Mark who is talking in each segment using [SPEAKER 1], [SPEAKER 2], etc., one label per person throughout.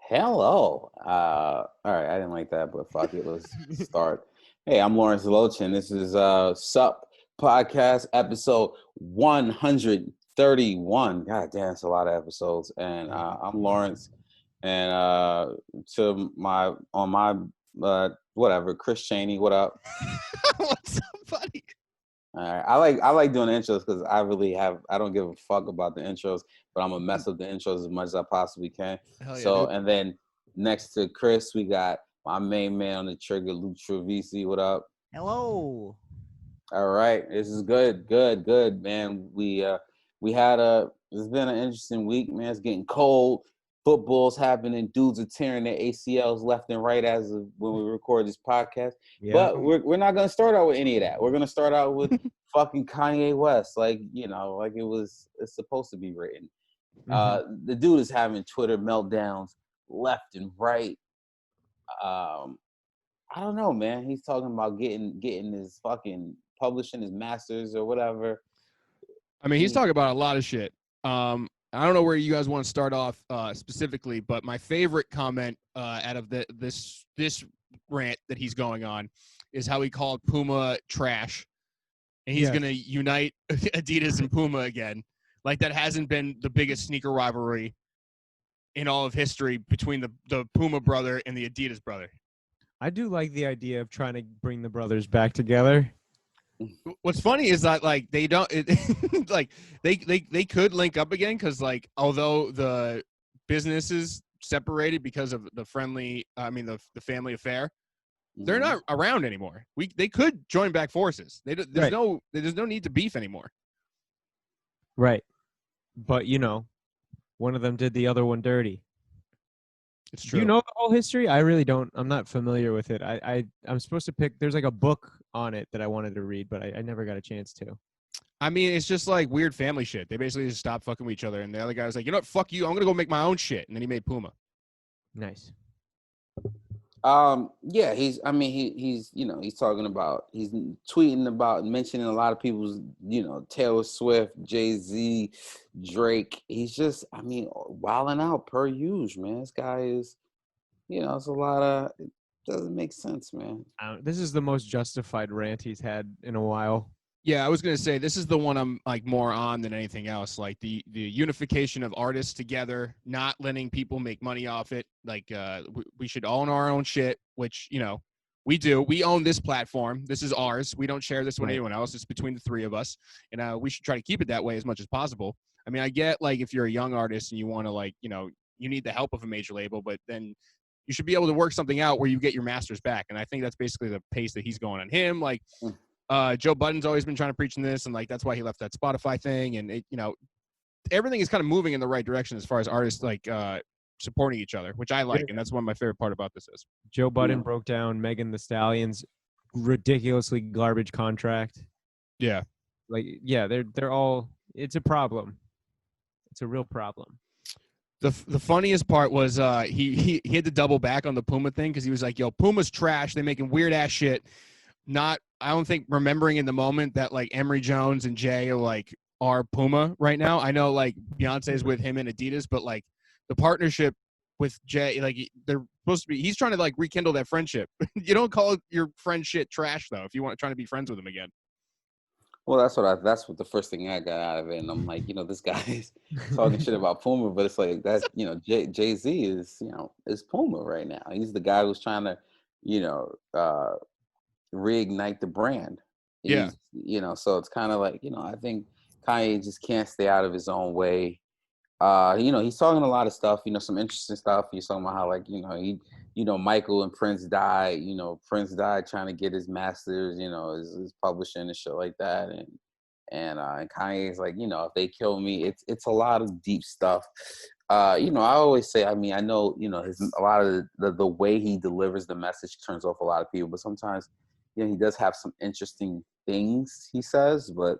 [SPEAKER 1] Hello. All right, I didn't like that, but fuck it. Let's start. Hey, I'm Lawrence Lochin. This is Sup Podcast episode 131. God damn, it's a lot of episodes. And I'm Lawrence. And to my whatever, Chris Cheney, what up?
[SPEAKER 2] What's up, buddy?
[SPEAKER 1] All right. I like doing intros because I don't give a fuck about the intros, but I'm gonna mess up the intros as much as I possibly can.
[SPEAKER 2] Hell yeah,
[SPEAKER 1] So
[SPEAKER 2] dude.
[SPEAKER 1] and then next to Chris, we got my main man on the trigger, Luke Trevisi. What up?
[SPEAKER 3] Hello.
[SPEAKER 1] All right. This is good, man. It's been an interesting week, man. It's getting cold. Football's happening. Dudes are tearing their ACLs left and right as of when we record this podcast.
[SPEAKER 3] Yeah.
[SPEAKER 1] But we're not gonna start out with any of that. We're gonna start out with fucking Kanye West, like it's supposed to be written. The dude is having Twitter meltdowns left and right. I don't know, man. He's talking about getting his fucking publishing his masters or whatever.
[SPEAKER 2] I mean, he's talking about a lot of shit. I don't know where you guys want to start off specifically, but my favorite comment out of this rant that he's going on is how he called Puma trash, and he's going to unite Adidas and Puma again. Like, that hasn't been the biggest sneaker rivalry in all of history between the Puma brother and the Adidas brother.
[SPEAKER 3] I do like the idea of trying to bring the brothers back together.
[SPEAKER 2] What's funny is that like they don't like they could link up again because like although the business is separated because of the family affair, they're not around anymore. They could join back forces. There's no need to beef anymore.
[SPEAKER 3] Right. But one of them did the other one dirty.
[SPEAKER 2] It's true.
[SPEAKER 3] Do you know the whole history? I really don't. I'm not familiar with it. I'm supposed to pick. There's like a book on it that I wanted to read, but I never got a chance to.
[SPEAKER 2] I mean, it's just like weird family shit. They basically just stopped fucking with each other, and the other guy was like, you know what, fuck you. I'm gonna go make my own shit, and then he made Puma.
[SPEAKER 3] Nice.
[SPEAKER 1] Yeah, he's talking about, he's tweeting about, mentioning a lot of people's, Taylor Swift, Jay-Z, Drake. He's just, wilding out per usual, man. This guy is, it's a lot of, it doesn't make sense, man.
[SPEAKER 3] This is the most justified rant he's had in a while.
[SPEAKER 2] Yeah, I was going to say, this is the one I'm like more on than anything else. Like the unification of artists together, not letting people make money off it. Like we should own our own shit, which, we do. We own this platform. This is ours. We don't share this with anyone else. It's between the three of us. And we should try to keep it that way as much as possible. I mean, I get like if you're a young artist and you want to like, you need the help of a major label, but then you should be able to work something out where you get your masters back. And I think that's basically the pace that he's going on. Him, like, Joe Budden's always been trying to preach in this, and like that's why he left that Spotify thing. And everything is kind of moving in the right direction as far as artists like supporting each other, which I like, and that's one of my favorite part about this is.
[SPEAKER 3] Joe Budden broke down Megan Thee Stallion's ridiculously garbage contract.
[SPEAKER 2] Yeah,
[SPEAKER 3] they're all. It's a problem. It's a real problem.
[SPEAKER 2] The funniest part was he had to double back on the Puma thing because he was like, "Yo, Puma's trash. They making weird ass shit." I don't think remembering in the moment that like Emory Jones and Jay are Puma right now. I know like Beyonce's with him and Adidas, but like the partnership with Jay, like they're supposed to be. He's trying to like rekindle that friendship. You don't call your friend shit trash though if you want trying to be friends with him again.
[SPEAKER 1] Well, that's what the first thing I got out of it, and I'm like, this guy is talking shit about Puma, but it's like that's Jay-Z is Puma right now. He's the guy who's trying to reignite the brand.
[SPEAKER 2] Yeah.
[SPEAKER 1] So it's kind of like, I think Kanye just can't stay out of his own way. He's talking a lot of stuff, some interesting stuff. He's talking about how Michael and Prince died, Prince died trying to get his masters, his publishing and shit like that. And Kanye's like, if they kill me, it's a lot of deep stuff. I always say, I know, a lot of the way he delivers the message turns off a lot of people, but sometimes, he does have some interesting things he says, but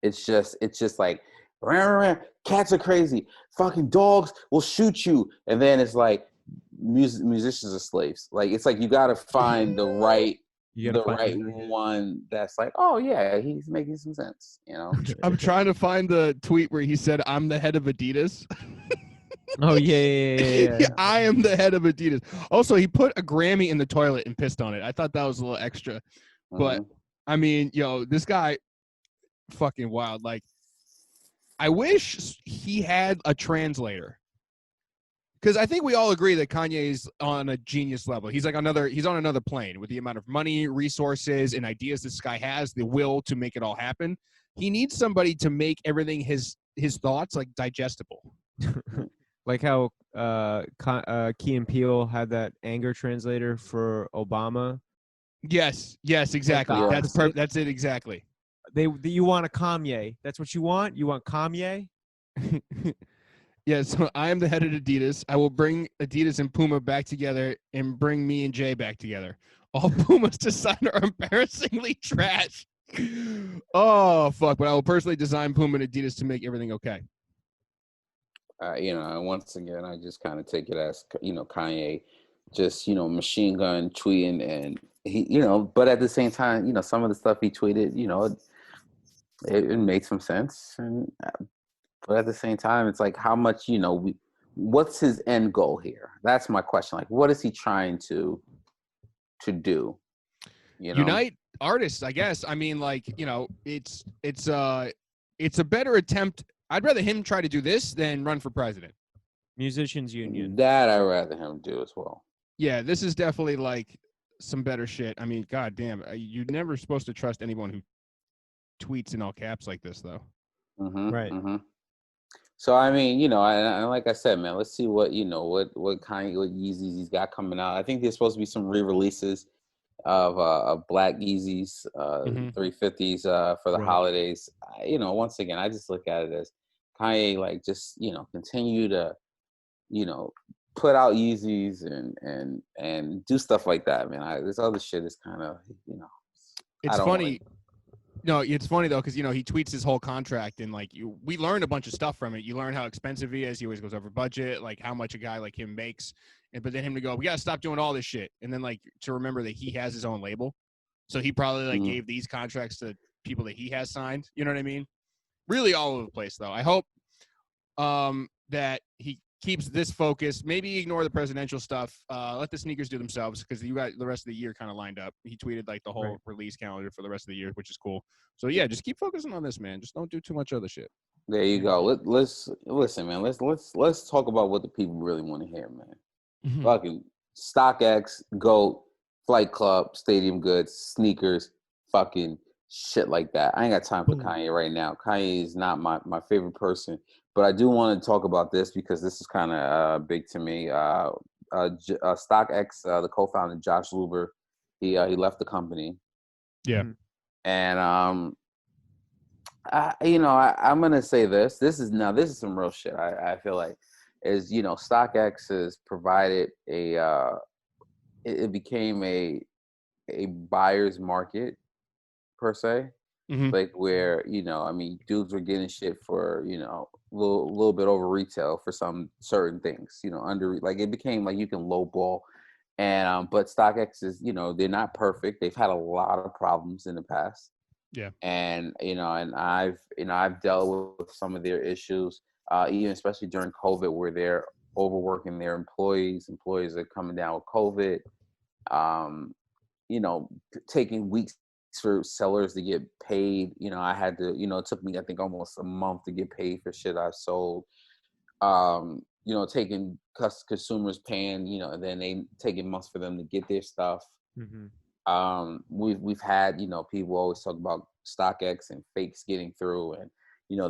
[SPEAKER 1] it's just like, rah, rah, rah, cats are crazy, fucking dogs will shoot you. And then it's like, musicians are slaves. Like, it's like, you got to find the right one that's like, oh yeah, he's making some sense,
[SPEAKER 2] I'm trying to find the tweet where he said, "I'm the head of Adidas."
[SPEAKER 3] Oh yeah.
[SPEAKER 2] Yeah, I am the head of Adidas. Also, he put a Grammy in the toilet and pissed on it. I thought that was a little extra. But
[SPEAKER 1] Mhm.
[SPEAKER 2] I mean, this guy fucking wild. Like, I wish he had a translator. Because I think we all agree that Kanye is on a genius level. He's on another plane with the amount of money, resources, and ideas this guy has, the will to make it all happen. He needs somebody to make everything his thoughts like digestible.
[SPEAKER 3] Like how Key and Peele had that anger translator for Obama.
[SPEAKER 2] Yes, exactly.
[SPEAKER 3] the
[SPEAKER 2] That's
[SPEAKER 3] opposite.
[SPEAKER 2] That's it exactly.
[SPEAKER 3] You want a Kanye. That's what you want? You want Kanye?
[SPEAKER 2] Yeah, so I am the head of Adidas. I will bring Adidas and Puma back together and bring me and Jay back together. All Pumas design are embarrassingly trash. Oh, fuck. But I will personally design Puma and Adidas to make everything okay.
[SPEAKER 1] And once again, I just kind of take it as, Kanye just, machine gun tweeting, and he, but at the same time, some of the stuff he tweeted, it made some sense. But at the same time, it's like, how much, what's his end goal here? That's my question. Like, what is he trying to do?
[SPEAKER 2] Unite artists, I guess. I mean, like, it's a better attempt. I'd rather him try to do this than run for president.
[SPEAKER 3] Musicians Union.
[SPEAKER 1] That I'd rather him do as well.
[SPEAKER 2] Yeah, this is definitely like some better shit. I mean, goddamn, you're never supposed to trust anyone who tweets in all caps like this, though.
[SPEAKER 1] Mm-hmm,
[SPEAKER 3] Right.
[SPEAKER 1] Mm-hmm. So I mean, and like I said, man, let's see what Kanye, what Yeezys he's got coming out. I think there's supposed to be some re-releases of Black Yeezys, 350s for the holidays. Once again, I just look at it as Kanye, like, just continue to put out Yeezys and do stuff like that, man. This other shit is kind of
[SPEAKER 2] It's funny. No, it's funny though, because he tweets his whole contract, and like we learned a bunch of stuff from it. You learn how expensive he is. He always goes over budget, like how much a guy like him makes, but then him to go, we gotta stop doing all this shit, and then like to remember that he has his own label, so he probably like gave these contracts to people that he has signed. You know what I mean? Really all over the place though. I hope that he keeps this focus. Maybe ignore the presidential stuff. Let the sneakers do themselves, because you got the rest of the year kind of lined up. He tweeted like the whole release calendar for the rest of the year, which is cool. So yeah, just keep focusing on this, man. Just don't do too much other shit.
[SPEAKER 1] There you go. Let's listen, man. Let's talk about what the people really want to hear, man. Fucking StockX, GOAT, Flight Club, Stadium Goods, sneakers, fucking shit like that. I ain't got time for Kanye right now. Kanye is not my favorite person, but I do want to talk about this because this is kind of big to me. StockX, the co-founder Josh Luber, he left the company.
[SPEAKER 2] Yeah.
[SPEAKER 1] And I'm gonna say this. This is some real shit. I feel like is StockX has provided it became a buyer's market per se, like where dudes were getting shit for little bit over retail for some certain things, under, like, it became like you can lowball. And but StockX is, they're not perfect. They've had a lot of problems in the past.
[SPEAKER 2] Yeah.
[SPEAKER 1] And I've dealt with some of their issues, even especially during COVID, where they're overworking their employees. Employees are coming down with COVID. Taking weeks for sellers to get paid. I had to, it took me, I think, almost a month to get paid for shit I sold. Taking consumers paying, and then they taking months for them to get their stuff. We've had, people always talk about StockX and fakes getting through, and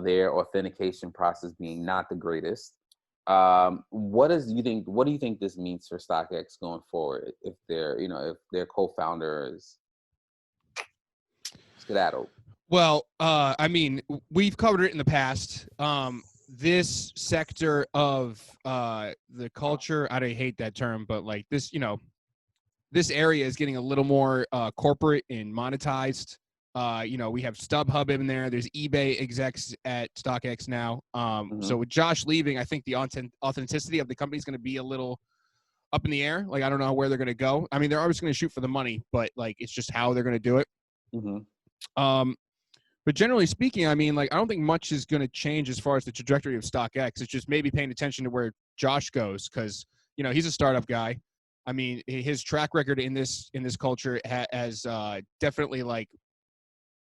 [SPEAKER 1] their authentication process being not the greatest. What do you think this means for StockX going forward if their co-founder is skedaddled?
[SPEAKER 2] Well, I mean, we've covered it in the past. This sector of the culture, I hate that term, but like this, this area is getting a little more corporate and monetized. We have StubHub in there. There's eBay execs at StockX now. So with Josh leaving, I think the authenticity of the company is going to be a little up in the air. Like, I don't know where they're going to go. I mean, they're always going to shoot for the money, but like, it's just how they're going to do it. But generally speaking, I mean, like, I don't think much is going to change as far as the trajectory of StockX. It's just maybe paying attention to where Josh goes, because he's a startup guy. I mean, his track record in this culture has definitely like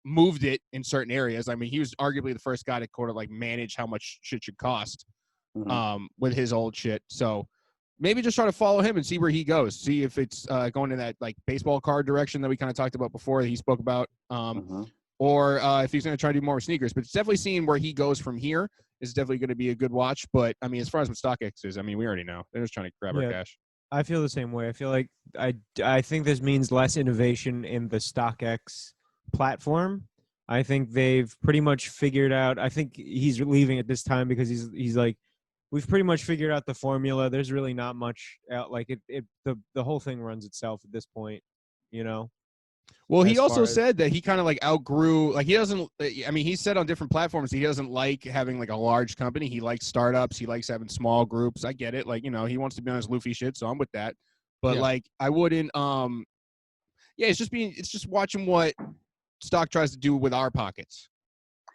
[SPEAKER 2] moved it in certain areas. I mean, he was arguably the first guy to kind of like manage how much shit should cost with his old shit. So maybe just try to follow him and see where he goes. See if it's going in that like baseball card direction that we kind of talked about before that he spoke about. Or if he's going to try to do more with sneakers. But it's definitely seeing where he goes from here is definitely going to be a good watch. But, I mean, as far as what StockX is, I mean, we already know. They're just trying to grab our cash.
[SPEAKER 3] I feel the same way. I feel like I think this means less innovation in the StockX platform. I think they've pretty much figured out. I think he's leaving at this time because he's like, we've pretty much figured out the formula. There's really not much out. Like the whole thing runs itself at this point,
[SPEAKER 2] Well, he also said that he kind of like outgrew, like he doesn't, I mean, he said on different platforms, he doesn't like having like a large company. He likes startups. He likes having small groups. I get it. Like, he wants to be on his Luffy shit. So I'm with that. But like, I wouldn't, it's just watching what stock tries to do with our pockets.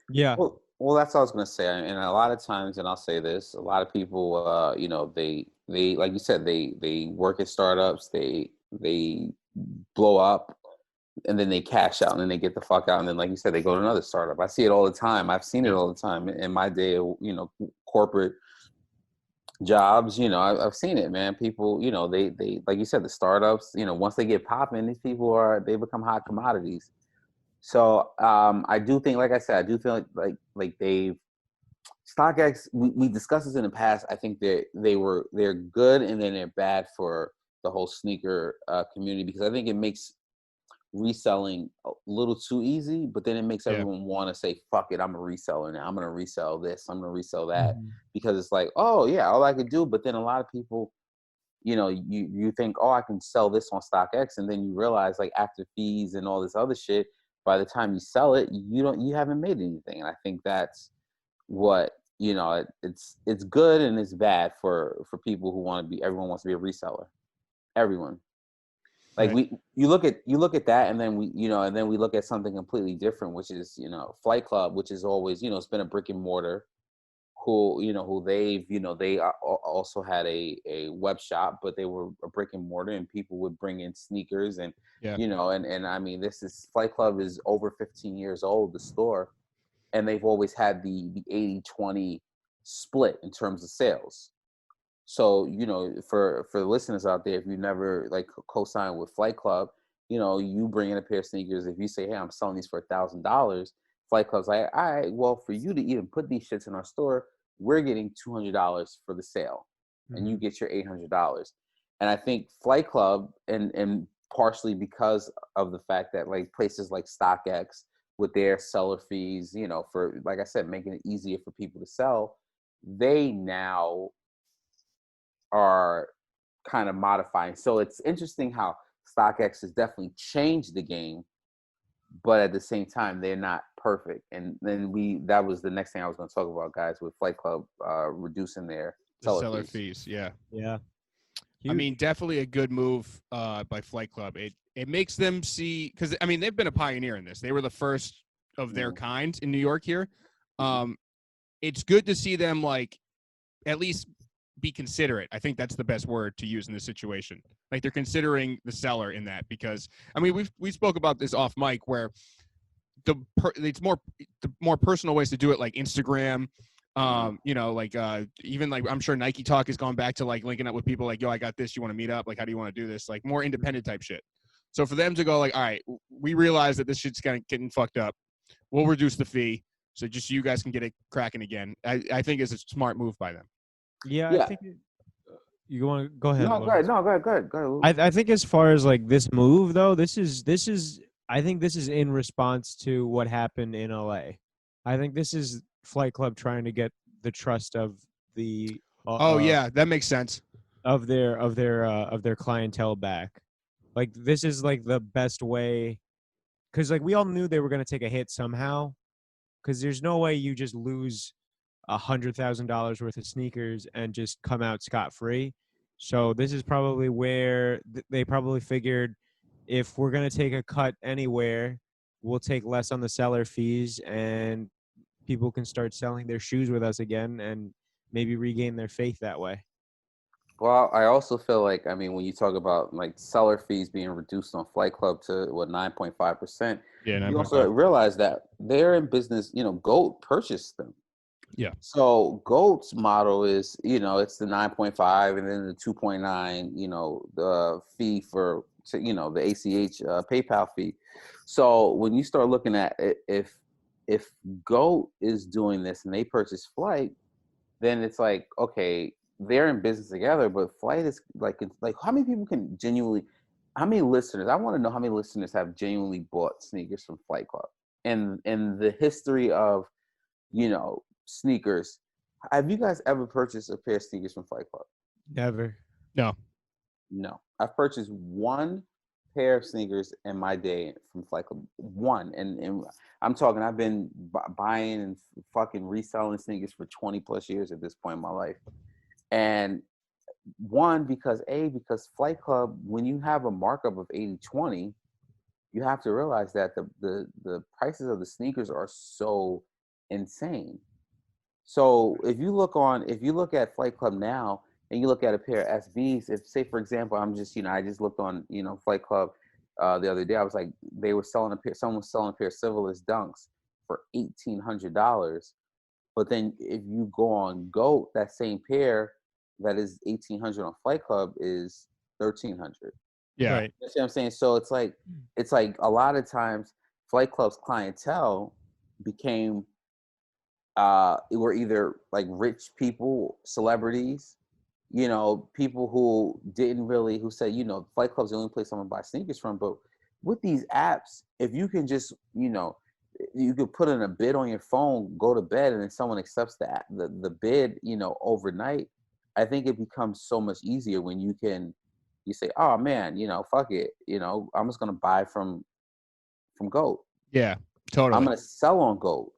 [SPEAKER 3] Yeah.
[SPEAKER 1] Well, that's what I was going to say. And a lot of times, and I'll say this, a lot of people, they, like you said, they work at startups, they blow up, and then they cash out, and then they get the fuck out, and then, like you said, they go to another startup. I see it all the time. I've seen it all the time in my day of, corporate jobs. I've seen it, man. People, they like you said, the startups. Once they get popping, these people they become hot commodities. So I do think, like I said, I do feel like they've StockX. We discussed this in the past. I think they're good, and then they're bad for the whole sneaker community, because I think it makes reselling a little too easy, but then it makes everyone want to say, fuck it, I'm a reseller now. I'm going to resell this. I'm going to resell that, because it's like, oh yeah, all I could do. But then a lot of people, you think, oh, I can sell this on StockX. And then you realize, like, after fees and all this other shit, by the time you sell it, you haven't made anything. And I think that's what, it's good and it's bad for people who want to be, everyone wants to be a reseller. Everyone. Like you look at that, and then we look at something completely different, which is, Flight Club, which is always, it's been a brick and mortar, who they also had a web shop, but they were a brick and mortar, and people would bring in sneakers and, and I mean, Flight Club is over 15 years old, the store, and they've always had the 80-20 split in terms of sales. So, for the listeners out there, if you never like co-sign with Flight Club, you bring in a pair of sneakers. If you say, hey, I'm selling these for $1,000, Flight Club's like, all right, well, for you to even put these shits in our store, we're getting $200 for the sale, and you get your $800. And I think Flight Club, and partially because of the fact that like places like StockX with their seller fees, for, like I said, making it easier for people to sell, they now are kind of modifying. So it's interesting how StockX has definitely changed the game, but at the same time, they're not perfect. And then that was the next thing I was going to talk about, guys, with Flight Club reducing their seller fees.
[SPEAKER 2] Yeah.
[SPEAKER 3] Yeah.
[SPEAKER 2] I mean, definitely a good move by Flight Club. It makes them see, because I mean, they've been a pioneer in this. They were the first of their kind in New York here. It's good to see them like at least be considerate. I think that's the best word to use in this situation. Like, they're considering the seller in that, because I mean, we spoke about this off mic, where it's the more personal ways to do it, like Instagram, even like, I'm sure Nike Talk has gone back to like linking up with people like, yo, I got this, you want to meet up? Like, how do you want to do this? Like, more independent type shit. So for them to go like, all right, we realize that this shit's kind of getting fucked up, we'll reduce the fee so just you guys can get it cracking again. I think it's a smart move by them.
[SPEAKER 3] Yeah. I think you want to go ahead.
[SPEAKER 1] No, go ahead.
[SPEAKER 3] I think as far as like this move though, this is I think this is in response to what happened in LA. I think this is Flight Club trying to get the trust of the
[SPEAKER 2] that makes sense,
[SPEAKER 3] of their clientele back. Like, this is like the best way, because like we all knew they were going to take a hit somehow, because there's no way you just lose $100,000 worth of sneakers and just come out scot-free. So this is probably where they probably figured, if we're going to take a cut anywhere, we'll take less on the seller fees, and people can start selling their shoes with us again and maybe regain their faith that way.
[SPEAKER 1] Well, I also feel like, I mean, when you talk about like seller fees being reduced on Flight Club to what 9.5%,
[SPEAKER 2] Yeah,
[SPEAKER 1] you also
[SPEAKER 2] 9.5.
[SPEAKER 1] realize that they're in business. Goat purchased them.
[SPEAKER 2] Yeah.
[SPEAKER 1] So Goat's model is, it's the 9.5 and then the 2.9, the fee for, the ACH PayPal fee. So when you start looking at it, if Goat is doing this and they purchase Flight, then it's like, okay, they're in business together, but Flight is like, it's like how many people can genuinely, how many listeners, I want to know how many listeners have genuinely bought sneakers from Flight Club. And in the history of, sneakers, have you guys ever purchased a pair of sneakers from Flight Club?
[SPEAKER 3] Never.
[SPEAKER 2] No.
[SPEAKER 1] No. I've purchased one pair of sneakers in my day from Flight Club. One. And I'm talking, I've been buying and fucking reselling sneakers for 20 plus years at this point in my life. And one, because Flight Club, when you have a markup of 80/20, you have to realize that the prices of the sneakers are so insane. So if you look at Flight Club now and you look at a pair of SBs, if say for example, I just looked on, Flight Club the other day, I was like, someone was selling a pair of Silverless Dunks for $1,800. But then if you go on GOAT, that same pair that is $1,800 on Flight Club is $1,300.
[SPEAKER 2] Yeah.
[SPEAKER 3] Right.
[SPEAKER 1] You see what I'm saying? So it's like a lot of times Flight Club's clientele became were either like rich people, celebrities, people who said, Flight Club's the only place I'm gonna buy sneakers from. But with these apps, if you can just, you could put in a bid on your phone, go to bed, and then someone accepts the bid, overnight. I think it becomes so much easier when you say, oh man, fuck it, I'm just gonna buy from GOAT.
[SPEAKER 2] Yeah.
[SPEAKER 1] I'm
[SPEAKER 2] Totally.
[SPEAKER 1] gonna sell on GOAT.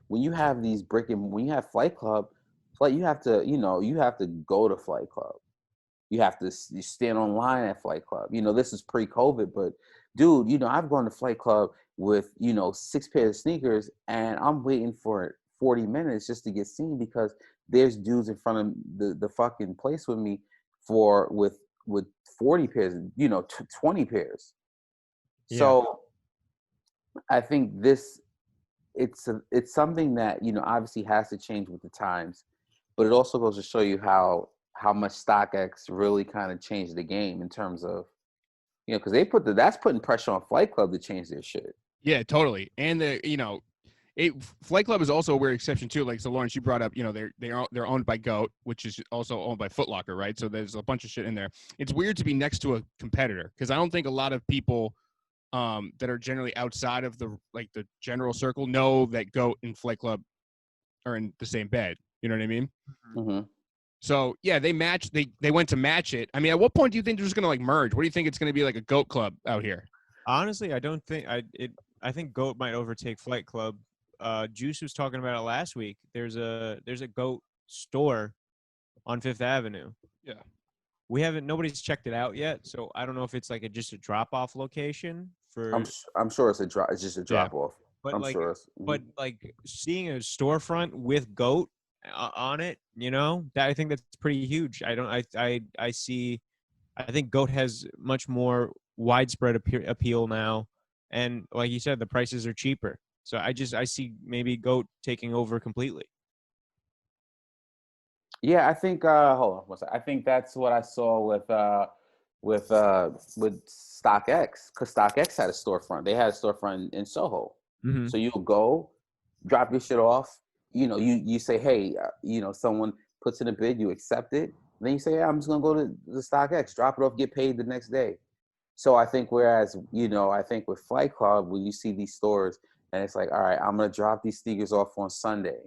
[SPEAKER 1] When you have these when you have Flight Club, you have to go to Flight Club. You have to stand online at Flight Club. This is pre-COVID, but dude, I've gone to Flight Club with 6 pairs of sneakers, and I'm waiting for 40 minutes just to get seen because there's dudes in front of the fucking place with me with 40 pairs, 20 pairs.
[SPEAKER 3] Yeah.
[SPEAKER 1] So I think it's something that obviously has to change with the times, but it also goes to show you how much StockX really kind of changed the game in terms of because that's putting pressure on Flight Club to change their shit.
[SPEAKER 2] Yeah, totally. And Flight Club is also a weird exception too. Like, so Lawrence, you brought up, they're owned by GOAT, which is also owned by Foot Locker, right? So there's a bunch of shit in there. It's weird to be next to a competitor because I don't think a lot of people that are generally outside of the general circle know that GOAT and Flight Club are in the same bed. You know what I mean?
[SPEAKER 1] Mm-hmm.
[SPEAKER 2] So yeah, they went to match it. I mean, at what point do you think they're just gonna merge? What do you think it's gonna be like a GOAT club out here?
[SPEAKER 3] Honestly, I don't think I think GOAT might overtake Flight Club. Juice was talking about it last week. There's a GOAT store on Fifth Avenue.
[SPEAKER 2] Yeah.
[SPEAKER 3] Nobody's checked it out yet, so I don't know if it's like just a drop off location for.
[SPEAKER 1] I'm sure it's just a drop off.
[SPEAKER 3] But
[SPEAKER 1] I'm
[SPEAKER 3] like,
[SPEAKER 1] sure
[SPEAKER 3] but like seeing a storefront with GOAT on it, that I think that's pretty huge. I see. I think GOAT has much more widespread appeal now, and like you said, the prices are cheaper. So I see maybe GOAT taking over completely.
[SPEAKER 1] Yeah, I think hold on one second. I think that's what I saw with StockX, because StockX had a storefront. They had a storefront in Soho.
[SPEAKER 3] Mm-hmm.
[SPEAKER 1] So you'll go, drop your shit off. You say, hey, someone puts in a bid, you accept it. Then you say, yeah, I'm just gonna go to the StockX, drop it off, get paid the next day. So I think I think with Flight Club, when you see these stores and it's like, all right, I'm gonna drop these sneakers off on Sunday,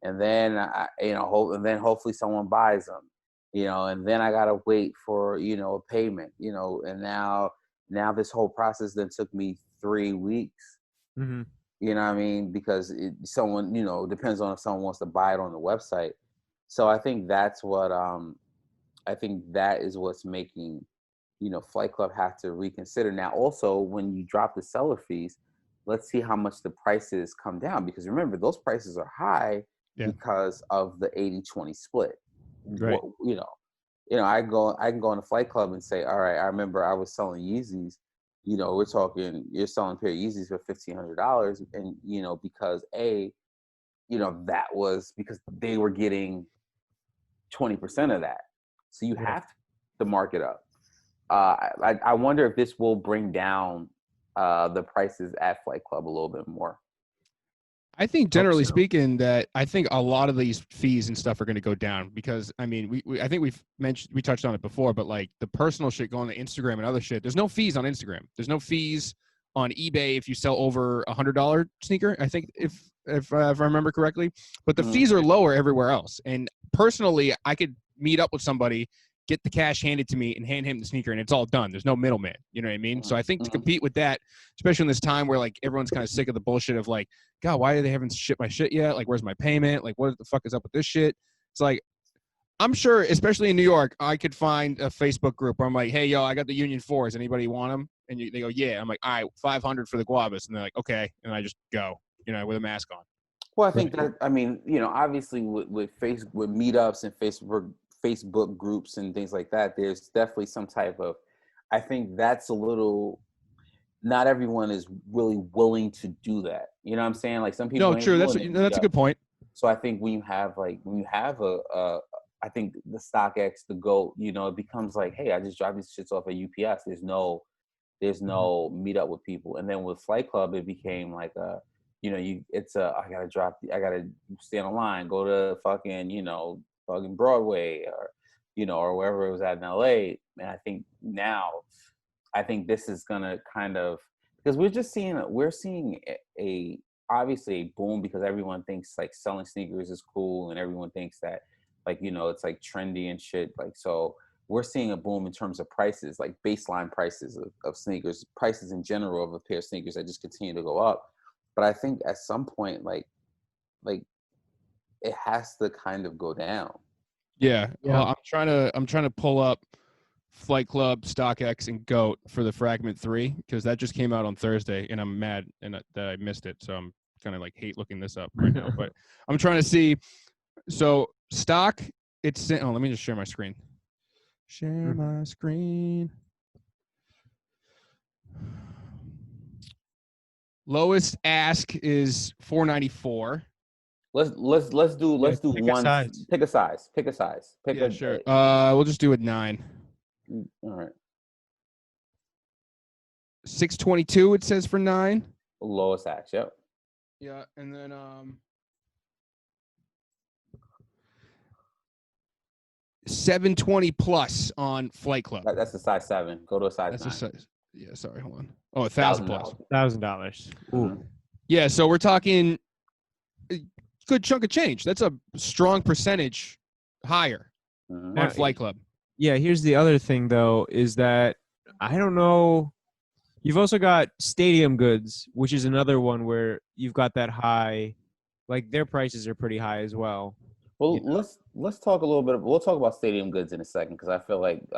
[SPEAKER 1] and then and then hopefully someone buys them, and then I gotta wait for a payment, and now this whole process then took me 3 weeks.
[SPEAKER 3] Mm-hmm.
[SPEAKER 1] You know what I mean? Because someone, depends on if someone wants to buy it on the website. So I think that's what I think that is what's making Flight Club have to reconsider. Now, also, when you drop the seller fees, let's see how much the prices come down, because remember, those prices are high because of the 80-20 split.
[SPEAKER 3] Right.
[SPEAKER 1] I can go in a Flight Club and say, all right, I remember I was selling Yeezys. We're talking, you're selling a pair of Yeezys for $1,500, and because that was because they were getting 20% of that, so you have to mark it up. I wonder if this will bring down the prices at Flight Club a little bit more.
[SPEAKER 2] I think generally speaking that I think a lot of these fees and stuff are going to go down, because I mean, I think we touched on it before, but like the personal shit going to Instagram and other shit, there's no fees on Instagram. There's no fees on eBay if you sell over $100 sneaker, I think, if I remember correctly, but the fees are lower everywhere else. And personally, I could meet up with somebody, get the cash handed to me, and hand him the sneaker, and it's all done. There's no middleman. You know what I mean? So I think to compete with that, especially in this time where like everyone's kind of sick of the bullshit of like, God, why they haven't shipped my shit yet? Like, where's my payment? Like, what the fuck is up with this shit? It's like, I'm sure, especially in New York, I could find a Facebook group where I'm like, hey, yo, I got the Union 4s. Anybody want them? And they go, yeah. I'm like, all right, 500 for the guavas. And they're like, okay. And I just go, with a mask on.
[SPEAKER 1] Well, I think that, I mean, obviously with meetups and Facebook groups and things like that, there's definitely some type of, I think that's a little, not everyone is really willing to do that. You know what I'm saying? Like some people.
[SPEAKER 2] No, true. That's a good point.
[SPEAKER 1] So I think when you have I think the StockX, the GOAT, it becomes like, hey, I just drive these shits off at UPS. There's no meet up with people. And then with Flight Club, it became like I gotta stand in line, go to fucking Broadway or wherever it was at in LA. And I think now, this is gonna kind of, because we're seeing a obviously a boom, because everyone thinks like selling sneakers is cool, and everyone thinks that like it's like trendy and shit. Like, so we're seeing a boom in terms of prices, like baseline prices of sneakers, prices in general of a pair of sneakers that just continue to go up. But I think at some point, like it has to kind of go down.
[SPEAKER 2] Yeah. Well, I'm trying to pull up Flight Club, StockX, and GOAT for the Fragment 3, because that just came out on Thursday, and I'm mad that I missed it. So I'm kind of like hate looking this up right now. But I'm trying to see. So stock, let me just share my screen. Share my screen. Lowest ask is $494.
[SPEAKER 1] Let's do one. Pick a size.
[SPEAKER 2] Sure. We'll just do it 9.
[SPEAKER 1] All right.
[SPEAKER 2] 622 it says for 9.
[SPEAKER 1] Lowest ask. Yep.
[SPEAKER 2] Yeah, and then $720 plus on Flight Club.
[SPEAKER 1] That's a size 7. Go to a size 9.
[SPEAKER 2] That's a size. Yeah, sorry, hold on. Oh, $1,000 plus.
[SPEAKER 3] $1,000. Ooh.
[SPEAKER 2] Yeah, so we're talking a good chunk of change. That's a strong percentage higher on Flight Club.
[SPEAKER 3] Yeah, here's the other thing though, is that I don't know. You've also got Stadium Goods, which is another one where you've got that high, like their prices are pretty high as well.
[SPEAKER 1] Well, let's talk a little bit. We'll talk about Stadium Goods in a second, because I feel like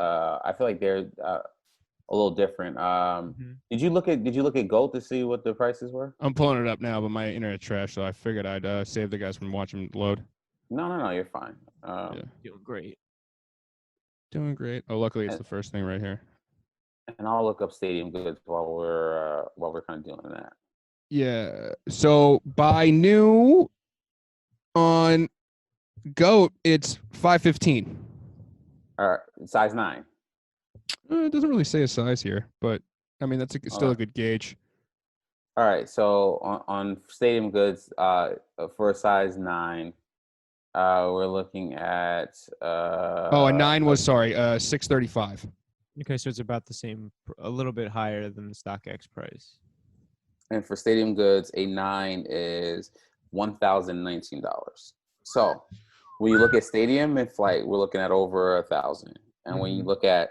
[SPEAKER 1] they're a little different. Did you look at Gold to see what the prices were?
[SPEAKER 2] I'm pulling it up now, but my internet trash, so I figured I'd save the guys from watching load.
[SPEAKER 1] No, you're fine.
[SPEAKER 3] Doing great.
[SPEAKER 2] Oh, luckily it's the first thing right here.
[SPEAKER 1] And I'll look up Stadium Goods while we're kind of doing that.
[SPEAKER 2] Yeah. So buy new on GOAT, it's $515.
[SPEAKER 1] All right, size 9.
[SPEAKER 2] It doesn't really say a size here, but I mean that's still a good gauge.
[SPEAKER 1] All right, so on Stadium Goods, for a size 9, we're looking at.
[SPEAKER 2] A 9 was $635.
[SPEAKER 3] Okay, so it's about the same, a little bit higher than the StockX price.
[SPEAKER 1] And for Stadium Goods, a 9 is $1,019. So when you look at Stadium and Flight, we're looking at over $1,000. And when you look at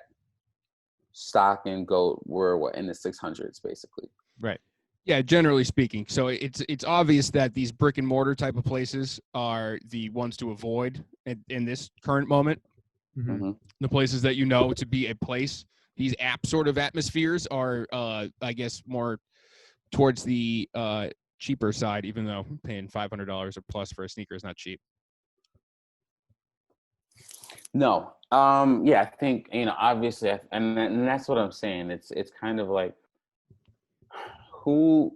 [SPEAKER 1] Stock and GOAT, we're in the 600s basically.
[SPEAKER 2] Right. Yeah, generally speaking. So it's obvious that these brick and mortar type of places are the ones to avoid in this current moment. The places that to be a place. These app sort of atmospheres are, I guess, more towards the cheaper side, even though paying $500 or plus for a sneaker is not cheap.
[SPEAKER 1] No. Yeah, I think, obviously, and that's what I'm saying. It's kind of like who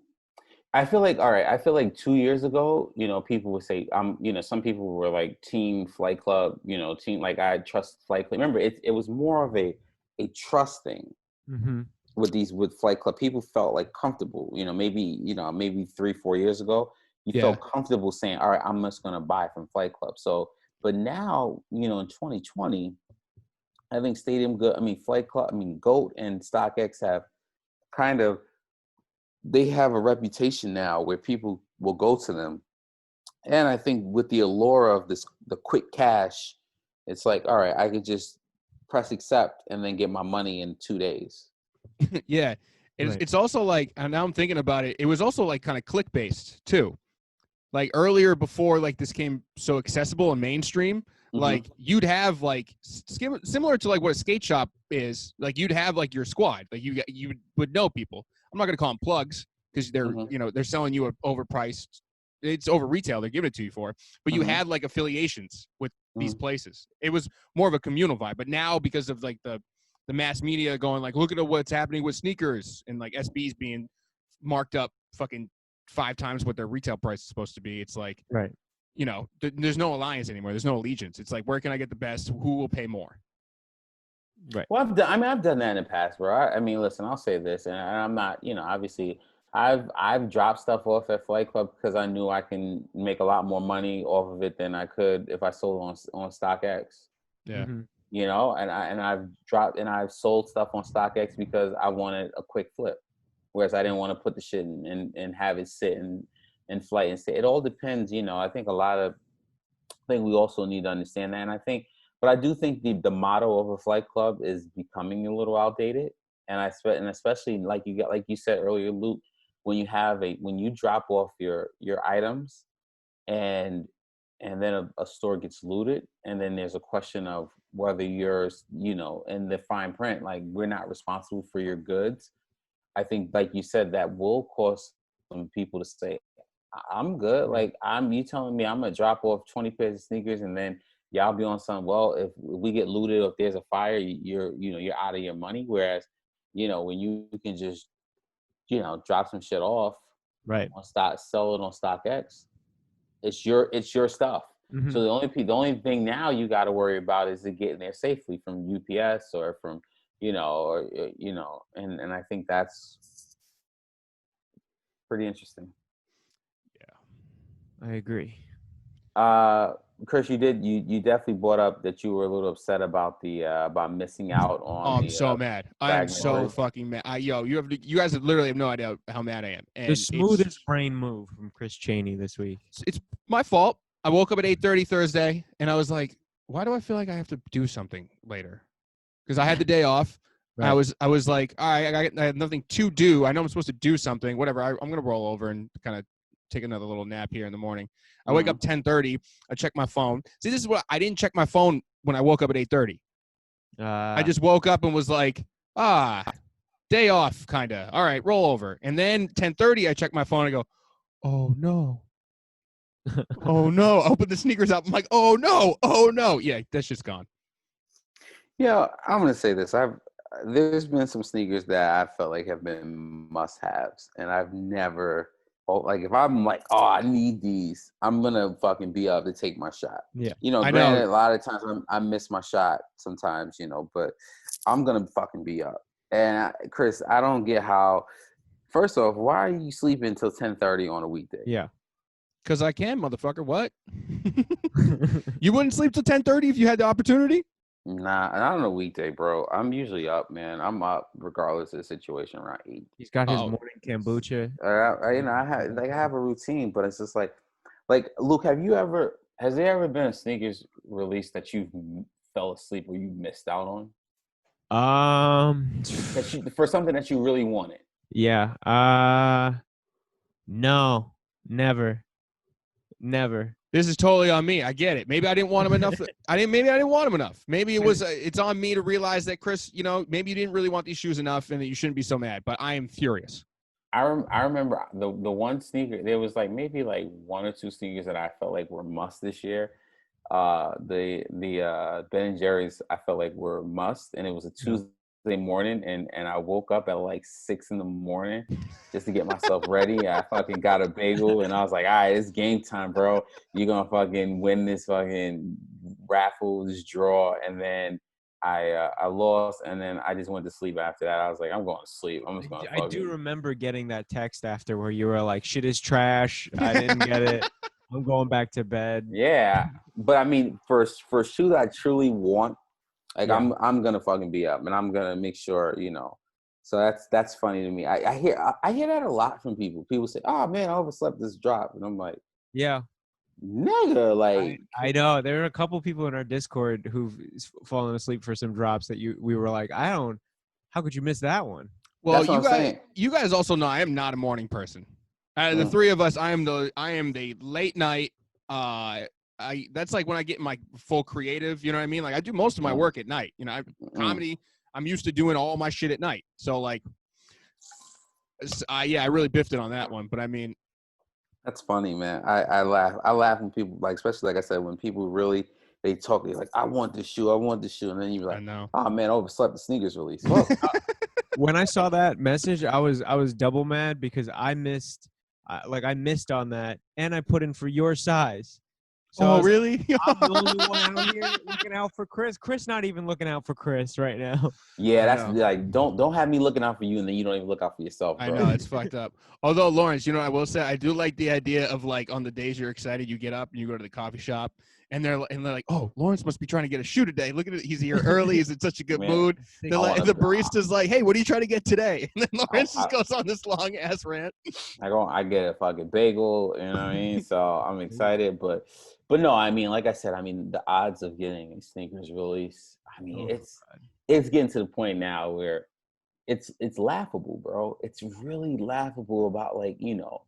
[SPEAKER 1] I feel like, all right, I feel like 2 years ago, people would say, some people were like team Flight Club, team, like I trust Flight Club. Remember, it was more of a trust thing
[SPEAKER 3] Mm-hmm.
[SPEAKER 1] with Flight Club. People felt like comfortable, maybe 3-4 years ago, you
[SPEAKER 2] Yeah.
[SPEAKER 1] felt comfortable saying, all right, I'm just going to buy from Flight Club. So, but now, in 2020, I think Flight Club, GOAT and StockX have kind of, they have a reputation now where people will go to them. And I think with the allure of the quick cash, it's like, all right, I could just press accept and then get my money in 2 days.
[SPEAKER 2] Yeah. It's also like, and now I'm thinking about it, it was also like kind of click based too. Like earlier, before like this came so accessible and mainstream, like you'd have like similar to like what a skate shop is, like you'd have like your squad, like you would know people. I'm not going to call them plugs because they're they're selling you a overpriced, it's over retail, they're giving it to you for, but you had like affiliations with these places. It was more of a communal vibe. But now, because of like the mass media going like, look at what's happening with sneakers and like SBs being marked up fucking 5 times what their retail price is supposed to be, it's like,
[SPEAKER 3] Right.
[SPEAKER 2] There's no alliance anymore. There's no allegiance. It's like, where can I get the best? Who will pay more?
[SPEAKER 3] Right.
[SPEAKER 1] Well, I've done that in the past, bro. Listen, I'll say this, and I'm not, obviously, I've dropped stuff off at Flight Club because I knew I can make a lot more money off of it than I could if I sold on StockX.
[SPEAKER 2] Yeah.
[SPEAKER 3] Mm-hmm.
[SPEAKER 1] And I've sold stuff on StockX because I wanted a quick flip, whereas I didn't want to put the shit in and have it sit in flight and stay. It all depends, I think we also need to understand that, and but I do think the motto of a Flight Club is becoming a little outdated, and especially like you said earlier, Luke, when you drop off your items, and then a store gets looted, and then there's a question of whether yours, in the fine print, like, we're not responsible for your goods. I think, like you said, that will cause some people to say, I'm good. Like, you telling me I'm gonna drop off 20 pairs of sneakers and then y'all be on some, well, if we get looted or if there's a fire, you're out of your money. Whereas, when you can just, drop some shit off,
[SPEAKER 3] Right.
[SPEAKER 1] sell it on StockX, it's your stuff.
[SPEAKER 3] Mm-hmm.
[SPEAKER 1] So the only thing now you got to worry about is it getting there safely from UPS or from, and I think that's pretty interesting.
[SPEAKER 3] I agree.
[SPEAKER 1] Chris, you definitely brought up that you were a little upset about about missing out on.
[SPEAKER 2] I'm so mad. I am so fucking mad. You guys literally have no idea how mad I am. And
[SPEAKER 3] the smoothest brain move from Chris Chaney this week.
[SPEAKER 2] It's my fault. I woke up at 8:30 Thursday, and I was like, why do I feel like I have to do something later? Because I had the day off. Right. I was like, all right, I have nothing to do. I know I'm supposed to do something. Whatever. I'm gonna roll over and kind of take another little nap here in the morning. I wake up 10:30. I check my phone. See, this is what I didn't check my phone when I woke up at 8:30. I just woke up and was like, day off, kind of. All right, roll over. And then 10:30, I check my phone. I go, oh no, oh no. I open the sneakers up. I'm like, oh no. Yeah, that's just gone.
[SPEAKER 1] Yeah, I'm gonna say this. There's been some sneakers that I felt like have been must-haves, and I've never. Like, if I'm like, oh, I need these, I'm gonna fucking be up to take my shot.
[SPEAKER 3] Yeah,
[SPEAKER 1] granted, a lot of times I miss my shot sometimes, but I'm gonna fucking be up. And Chris, I don't get how. First off, why are you sleeping until 10:30 on a weekday?
[SPEAKER 3] Yeah,
[SPEAKER 2] because I can, motherfucker. What? You wouldn't sleep till 10:30 if you had the opportunity?
[SPEAKER 1] Nah, not on a weekday, bro. I'm usually up, man. I'm up regardless of the situation around 8.
[SPEAKER 3] He's got his morning kombucha.
[SPEAKER 1] I have a routine, but it's just like Luke, has there ever been a sneakers release that you fell asleep or you missed out on? For something that you really wanted.
[SPEAKER 3] Yeah. No, never.
[SPEAKER 2] This is totally on me. I get it. Maybe I didn't want him enough. Maybe I didn't want him enough. Maybe it was. It's on me to realize that, Chris. Maybe you didn't really want these shoes enough, and that you shouldn't be so mad. But I am furious.
[SPEAKER 1] I remember the one sneaker. There was like maybe like one or two sneakers that I felt like were must this year. The Ben and Jerry's I felt like were must, and it was a
[SPEAKER 3] Yeah.
[SPEAKER 1] Tuesday morning, and I woke up at like 6 in the morning just to get myself ready. I fucking got a bagel, and I was like, all right, it's game time, bro. You're gonna fucking win this fucking raffle, this draw, and then I lost, and then I just went to sleep after that. I was like, I'm going to sleep. I'm just gonna
[SPEAKER 3] I do
[SPEAKER 1] fucking
[SPEAKER 3] remember getting that text after where you were like, "Shit is trash. I didn't get it. I'm going back to bed."
[SPEAKER 1] yeah. But I mean, for a shoe that I truly want, like
[SPEAKER 3] Yeah.
[SPEAKER 1] I'm gonna fucking be up, and I'm gonna make sure, you know. So that's funny to me. I hear that a lot from people. People say, "Oh man, I overslept this drop," and I'm like,
[SPEAKER 3] Yeah.
[SPEAKER 1] "Nigga,
[SPEAKER 3] I,
[SPEAKER 1] like,
[SPEAKER 3] I know there are a couple people in our Discord who've fallen asleep for some drops that we were like, I don't. How could you miss that one?
[SPEAKER 2] Well,
[SPEAKER 1] that's what I'm saying."
[SPEAKER 2] you guys also know I am not a morning person. Out of the
[SPEAKER 1] Mm,
[SPEAKER 2] three of us, I am the late night. That's like when I get my full creative. You know what I mean? Like I do most of my
[SPEAKER 1] mm,
[SPEAKER 2] work at night.
[SPEAKER 1] mm.
[SPEAKER 2] Comedy. I'm used to doing all my shit at night. So like, I really biffed it on that one. But I mean,
[SPEAKER 1] That's funny, man. I laugh. I laugh when people like, especially like I said, when people really they talk, they're like, I want this shoe, and then you're
[SPEAKER 2] I
[SPEAKER 1] like,
[SPEAKER 2] know.
[SPEAKER 1] oh man, I overslept the sneakers release. Fuck.
[SPEAKER 3] When I saw that message, I was double mad because I missed, I missed on that, and I put in for your size. So I
[SPEAKER 2] Oh
[SPEAKER 3] was like,
[SPEAKER 2] really?
[SPEAKER 3] I'm the only one out here looking out for Chris. Chris not even looking out for Chris right now.
[SPEAKER 1] Yeah,
[SPEAKER 2] I
[SPEAKER 1] that's
[SPEAKER 2] know.
[SPEAKER 1] like don't have me looking out for you, and then you don't even look out for yourself,
[SPEAKER 2] I
[SPEAKER 1] bro.
[SPEAKER 2] know it's fucked up. Although Lawrence, I will say I do like the idea of like on the days you're excited, you get up and you go to the coffee shop, and they're like, "Oh, Lawrence must be trying to get a shoe today. Look at it, he's here early. He's in such a good
[SPEAKER 1] Man,
[SPEAKER 2] mood." They're
[SPEAKER 1] I
[SPEAKER 2] like,
[SPEAKER 1] want
[SPEAKER 2] the
[SPEAKER 1] to.
[SPEAKER 2] barista's like, "Hey, what are you trying to get today?" And then Lawrence
[SPEAKER 1] I,
[SPEAKER 2] just goes on this long ass rant.
[SPEAKER 1] I get a fucking bagel, you know what I mean? So I'm excited, but no, I mean, like I said, I mean, the odds of getting a sneakers release, I mean,
[SPEAKER 3] Oh,
[SPEAKER 1] it's getting to the point now where it's laughable, bro. It's really laughable about like, you know,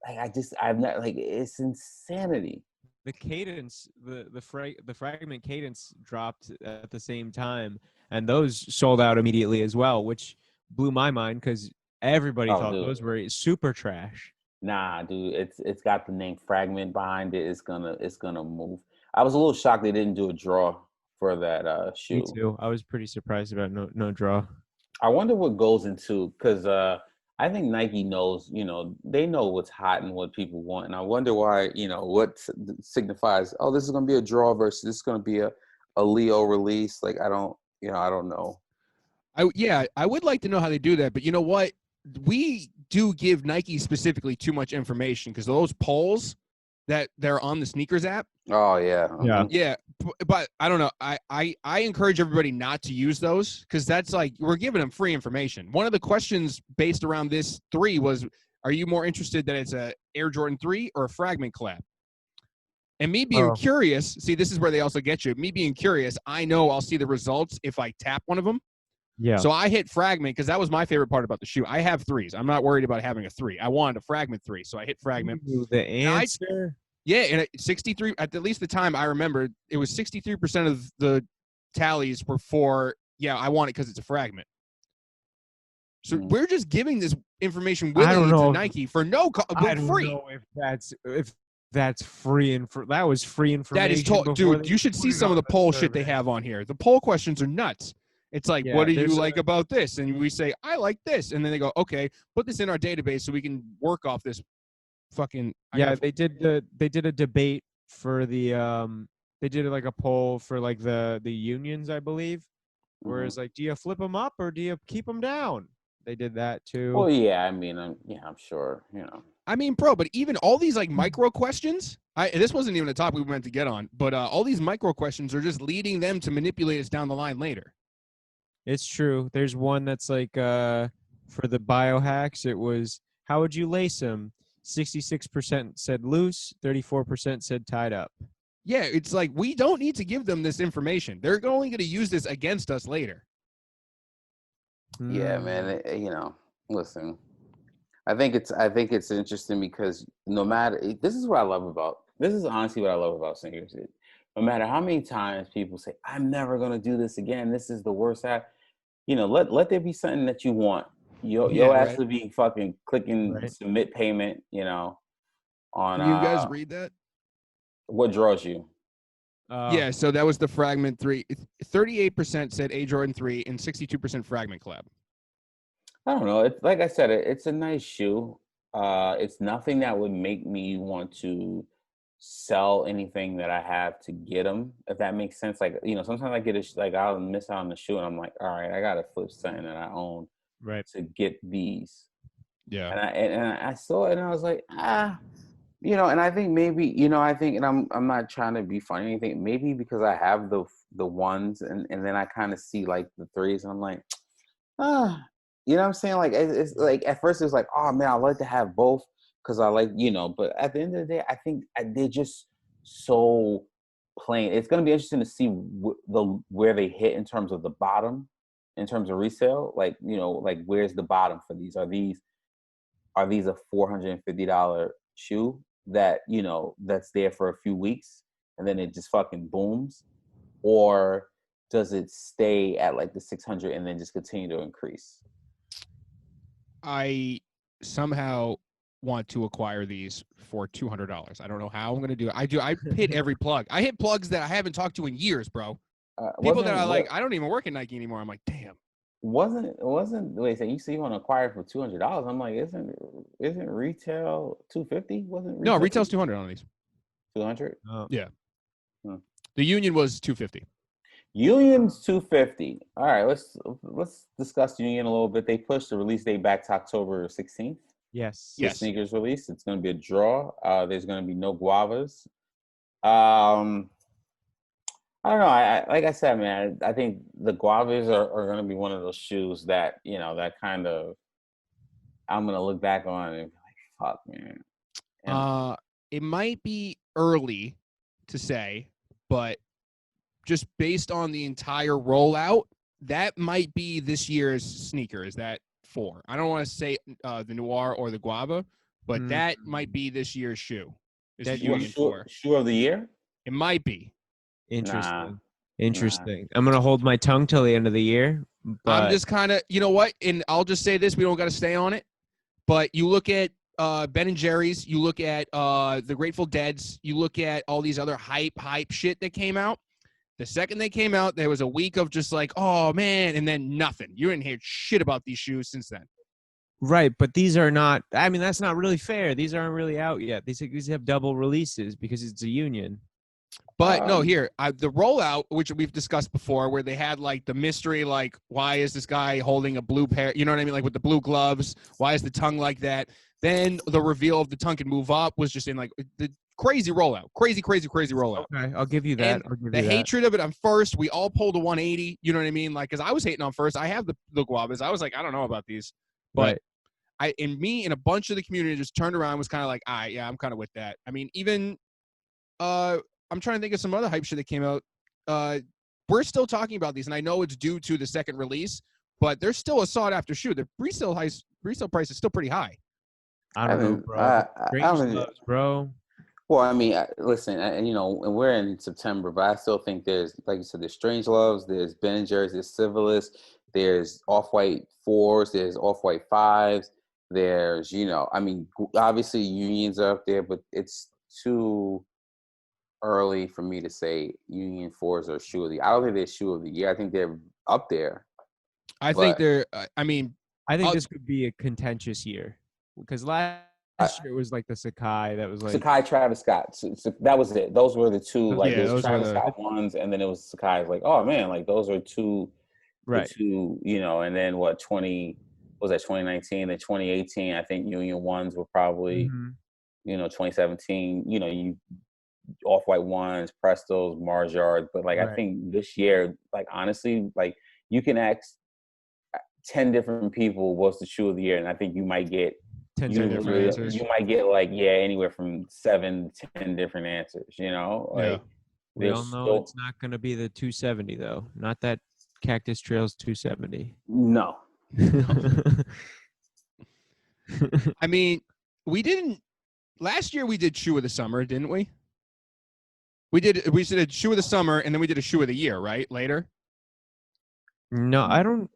[SPEAKER 1] like I'm not like it's insanity.
[SPEAKER 3] the cadence, the fragment cadence dropped at the same time, and those sold out immediately as well, which blew my mind because everybody
[SPEAKER 1] Oh,
[SPEAKER 3] thought
[SPEAKER 1] dude.
[SPEAKER 3] those were super trash.
[SPEAKER 1] Nah, dude, it's got the name Fragment behind it. It's gonna move. I was a little shocked they didn't do a draw for that
[SPEAKER 3] Me
[SPEAKER 1] shoe.
[SPEAKER 3] too. I was pretty surprised about no draw.
[SPEAKER 1] I wonder what goes into because I think Nike knows, you know, they know what's hot and what people want, and I wonder why, you know, what signifies. Oh, this is gonna be a draw versus this is gonna be a Leo release. Like I don't know.
[SPEAKER 2] I would like to know how they do that, but you know what? We do give Nike specifically too much information because those polls that they're on the sneakers app.
[SPEAKER 1] Oh yeah,
[SPEAKER 3] Yeah.
[SPEAKER 2] Yeah, but I don't know. I encourage everybody not to use those because that's like we're giving them free information. One of the questions based around this 3 was, are you more interested that it's a Air Jordan 3 or a Fragment collab? And me being
[SPEAKER 3] Oh,
[SPEAKER 2] curious, see, this is where they also get you. Me being curious, I know I'll see the results if I tap one of them.
[SPEAKER 3] yeah.
[SPEAKER 2] So I hit Fragment because that was my favorite part about the shoe. I have 3s. I'm not worried about having a 3. I wanted a Fragment 3, so I hit Fragment.
[SPEAKER 3] Ooh, the answer.
[SPEAKER 2] Yeah, and 63 at least the time I remember, it was 63% of the tallies were for, yeah, I want it because it's a Fragment. So we're just giving this information
[SPEAKER 3] I don't
[SPEAKER 2] willingly to
[SPEAKER 3] know.
[SPEAKER 2] Nike for no
[SPEAKER 3] I don't
[SPEAKER 2] free.
[SPEAKER 3] know if that's free that was free information.
[SPEAKER 2] That is dude. You should see some of the poll shit they have on here. The poll questions are nuts. It's like,
[SPEAKER 3] Yeah,
[SPEAKER 2] what do you
[SPEAKER 3] there's
[SPEAKER 2] like about this? And we say, I like this, and then they go, okay, put this in our database so we can work off this. Fucking
[SPEAKER 3] Yeah, they did a debate for the they did like a poll for like the unions, I believe. Whereas like, do you flip them up or do you keep them down? They did that too.
[SPEAKER 1] Well, yeah, I mean, I'm sure, you know.
[SPEAKER 2] I mean, bro, but even all these like micro questions, this wasn't even a topic we meant to get on, but all these micro questions are just leading them to manipulate us down the line later.
[SPEAKER 3] It's true. There's one that's like for the biohacks, it was how would you lace them? 66% said loose, 34% said tied up.
[SPEAKER 2] Yeah, it's like we don't need to give them this information. They're only going to use this against us later.
[SPEAKER 1] Yeah, man. You know, listen. I think it's interesting because no matter this is what I love about this is honestly what I love about sneakers. No matter how many times people say I'm never gonna do this again, this is the worst app. You know, let there be something that you want, Your
[SPEAKER 2] Yeah,
[SPEAKER 1] ass
[SPEAKER 2] right.
[SPEAKER 1] would be fucking clicking
[SPEAKER 3] Right.
[SPEAKER 1] submit payment, on
[SPEAKER 2] Can you guys read that?
[SPEAKER 1] what draws you.
[SPEAKER 2] Yeah, so that was the Fragment 3. 38% said A Jordan 3 and 62% Fragment collab.
[SPEAKER 1] I don't know. It's like I said, it's a nice shoe. It's nothing that would make me want to sell anything that I have to get them. If that makes sense. Like sometimes I get like I'll miss out on the shoe, and I'm like, all right, I gotta flip something that I own
[SPEAKER 3] Right.
[SPEAKER 1] to get these.
[SPEAKER 2] Yeah.
[SPEAKER 1] And I saw it, and I was like, and I think maybe, I think, and I'm not trying to be funny or anything. Maybe because I have the ones, and then I kind of see like the threes, and I'm like, you know what I'm saying? Like it's like at first it was like, oh man, I like to have both because I like, but at the end of the day, I think they're just so plain. It's gonna be interesting to see where they hit in terms of the bottom, in terms of resale. Like like where's the bottom for these? Are these a $450 shoe that that's there for a few weeks and then it just fucking booms, or does it stay at like the 600 and then just continue to increase?
[SPEAKER 2] I somehow want to acquire these for $200. I don't know how I'm going to do it. I hit every plug. I hit plugs that I haven't talked to in years, bro. People that are like, I don't even work at Nike anymore. I'm like, damn.
[SPEAKER 1] Wasn't wait, so you see you want to acquire it for $200? I'm like, isn't retail 250? Wasn't retail
[SPEAKER 2] No, retail's 200 on these.
[SPEAKER 1] 200?
[SPEAKER 2] Yeah.
[SPEAKER 1] Hmm.
[SPEAKER 2] The Union was 250.
[SPEAKER 1] Union's 250. All right, let's discuss Union a little bit. They pushed the release date back to October 16th.
[SPEAKER 3] Yes.
[SPEAKER 1] The
[SPEAKER 2] Yes.
[SPEAKER 1] sneakers release. It's going to be a draw. There's going to be no guavas. I don't know. I like I said, man. I think the guavas are going to be one of those shoes that that kind of I'm going to look back on and be like, fuck, man. And
[SPEAKER 2] It might be early to say, but just based on the entire rollout, that might be this year's sneaker. Is that 4? I don't want to say the Noir or the Guava, but that might be this year's shoe. Is the Union 4.
[SPEAKER 1] Shoe of the year?
[SPEAKER 2] It might be.
[SPEAKER 3] Interesting.
[SPEAKER 1] Nah.
[SPEAKER 3] Interesting. I'm gonna hold my tongue till the end of the year. But
[SPEAKER 2] I'm just kind of, you know what? And I'll just say this: we don't got to stay on it. But you look at Ben and Jerry's, you look at the Grateful Dead's, you look at all these other hype shit that came out. The second they came out, there was a week of just like, oh man, and then nothing. You didn't hear shit about these shoes since then.
[SPEAKER 3] right, but these are not. I mean, that's not really fair. These aren't really out yet. These have double releases because it's a Union.
[SPEAKER 2] But no, here, the rollout, which we've discussed before, where they had like the mystery, like, why is this guy holding a blue pair? You know what I mean? Like with the blue gloves. Why is the tongue like that? Then the reveal of the tongue can move up was just in like the crazy rollout. Crazy rollout.
[SPEAKER 3] Okay, I'll give you that.
[SPEAKER 2] And the hatred of it on first, we all pulled a 180. You know what I mean? Like, because I was hating on first. I have the guavas. I was like, I don't know about these. But
[SPEAKER 3] Right.
[SPEAKER 2] me and a bunch of the community just turned around and was kind of like, yeah, I'm kind of with that. I mean, even I'm trying to think of some other hype shit that came out. We're still talking about these, and I know it's due to the second release, but there's still a sought-after shoe. The resale price is still pretty high.
[SPEAKER 3] I don't know, bro. Strange gloves, bro.
[SPEAKER 1] Well, I mean, listen, and and we're in September, but I still think there's, like you said, there's Strange Loves, there's Ben & Jerry's, there's Civilist, there's Off-White 4s, there's Off-White 5s, there's, I mean, obviously Unions are up there, but it's too early for me to say Union 4s are shoe of the year. I don't think they're shoe of the year. I think they're up there.
[SPEAKER 2] I think they're, I think
[SPEAKER 3] this could be a contentious year because last year it was like the Sakai that was like
[SPEAKER 1] Sakai, Travis Scott. So that was it. Those were the two. Like
[SPEAKER 2] yeah,
[SPEAKER 1] those Travis Scott ones, and then it was Sakai. Like, oh man, like those are two.
[SPEAKER 3] Right.
[SPEAKER 1] The two, and then what 2019, then 2018. I think Union ones were probably, 2017. You Off-White ones, Prestos, Marjards, but like I think this year, like honestly, like you can ask 10 different people what's the shoe of the year, and I think you might get
[SPEAKER 3] 10 different answers.
[SPEAKER 1] You might get like anywhere from 7 to 10 different answers. Like
[SPEAKER 3] we all know it's not going to be the 270 though. Not that Cactus Trail's 270.
[SPEAKER 1] No.
[SPEAKER 2] I mean, last year we did shoe of the summer, didn't we? We did a shoe of the summer, and then we did a shoe of the year, right? Later.
[SPEAKER 3] No, I don't.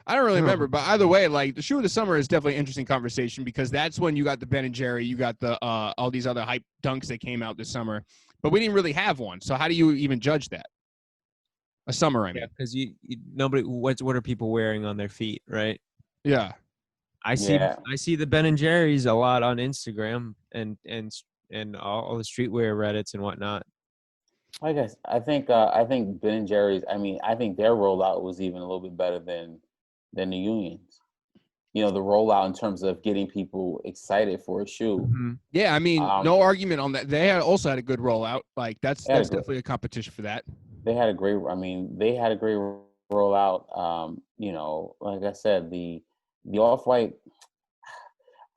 [SPEAKER 2] I don't really remember, but either way, like the shoe of the summer is definitely an interesting conversation because that's when you got the Ben and Jerry, you got the all these other hype dunks that came out this summer, but we didn't really have one. So how do you even judge that? A summer, I mean.
[SPEAKER 3] Because nobody. What are people wearing on their feet, right?
[SPEAKER 2] Yeah.
[SPEAKER 3] I see the Ben and Jerry's a lot on Instagram and all the streetwear Reddits and whatnot.
[SPEAKER 1] I guess I think Ben and Jerry's. I mean, I think their rollout was even a little bit better than the Unions. You know, the rollout in terms of getting people excited for a shoe.
[SPEAKER 3] Mm-hmm.
[SPEAKER 2] Yeah, I mean, no argument on that. They also had a good rollout. Like that's definitely a competition for that.
[SPEAKER 1] They had a great. I mean, they had a great rollout. You know, like I said, the Off-White.